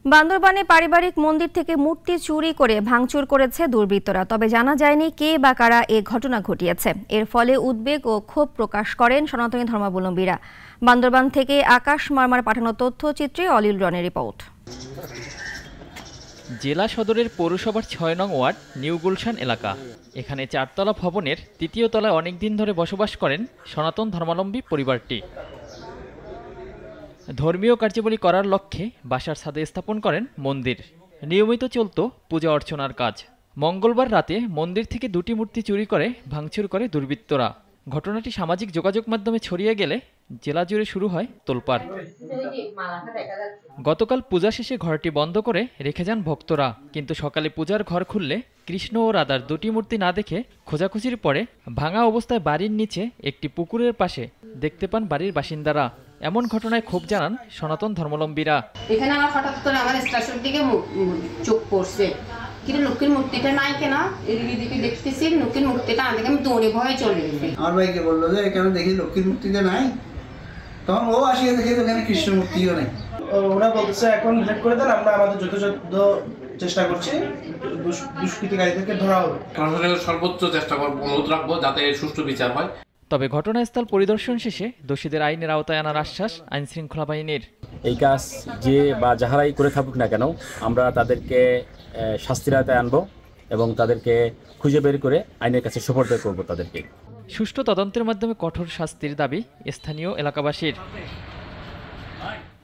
বান্দরবানে পারিবারিক মন্দির থেকে মূর্তি চুরি করে ভাঙচুর করেছে দুর্বৃত্তরা। তবে জানা যায়নি কে বা কারা এ ঘটনা ঘটিয়েছে। এর ফলে উদ্বেগ ও ক্ষোভ প্রকাশ করেন সনাতনী ধর্মাবলম্বীরা। বান্দরবান থেকে আকাশ মারমার পাঠানো তথ্যচিত্রে অলিউল রনের রিপোর্ট। জেলা সদরের পৌরসভার ৬ নং ওয়ার্ড নিউ গুলশান এলাকা। এখানে ৪তলা ভবনের ৩য় তলায় অনেকদিন ধরে বসবাস করেন সনাতন ধর্মাবলম্বী পরিবারটি। ধর্মীয় কার্যাবলী করার লক্ষ্যে বাসার ছাদে স্থাপন করেন মন্দির। নিয়মিত চলত পূজা অর্চনার কাজ। মঙ্গলবার রাতে মন্দির থেকে ২টি মূর্তি চুরি করে ভাঙচুর করে দুর্বৃত্তরা। ঘটনাটি সামাজিক যোগাযোগ মাধ্যমে ছড়িয়ে গেলে জেলা জুড়ে শুরু হয় তোলপাড়। গতকাল পূজা শেষে ঘরটি বন্ধ করে রেখে যান ভক্তরা, কিন্তু সকালে পূজার ঘর খুললে কৃষ্ণ ও রাধার ২টি মূর্তি না দেখে খোঁজাখুঁজির পরে ভাঙা অবস্থায় বাড়ির নিচে একটি পুকুরের পাশে দেখতে পান বাড়ির বাসিন্দারা। এমন ঘটনায় ক্ষোভ জানান সনাতন ধর্মাবলম্বীরা। এখানে আমার হঠাৎ করে আমার স্টেশন দিকে চোখ পড়ছে, কিন্তু লক্ষ্মীর মূর্তিটা নাই কেনা, এদিকে দেখতেছি লক্ষ্মীর মূর্তিটা না দেখে আমি দৌড়ে ভয়ে চলে গেছি। আমার ভাইকে বললো যে এখানে দেখি লক্ষ্মীর মূর্তিটা নাই, তখন ও আসিয়া দেখে এখানে কৃষ্ণ মূর্তিও নেই। ওরা বলতেছে এখন ডিলেট করে দেন, আমরা আমাদের যথাযথ চেষ্টা করছি, দুষ্কৃতিকারীদেরকে ধরা হবে। প্রশাসনের সর্বোচ্চ চেষ্টা করব, অনুরোধ রাখবো যাতে সুষ্ঠু বিচার হয়। তবে ঘটনাস্থল পরিদর্শন শেষে দোষীদের আইনের আওতায় আনার আশ্বাস আইন শৃঙ্খলা বাহিনীর। এই কাজ যে বা যাহারাই করে থাকুক না কেন, আমরা তাদেরকে শাস্তির আওতায় আনবো এবং তাদেরকে খুঁজে বের করে আইনের কাছে সুপর্দ করব তাদেরকে। সুষ্ঠু তদন্তের মাধ্যমে কঠোর শাস্তির দাবি স্থানীয় এলাকাবাসীর।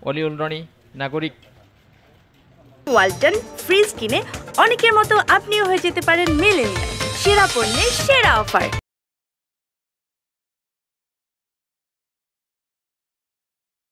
অলিউল রনি, নাগরিক। ওয়ালটন ফ্রিজ কিনে অনেকের মতো আপনিও হয়ে যেতে পারেন মিলেনিয়াল। সেরা পণ্যের সেরা অফার।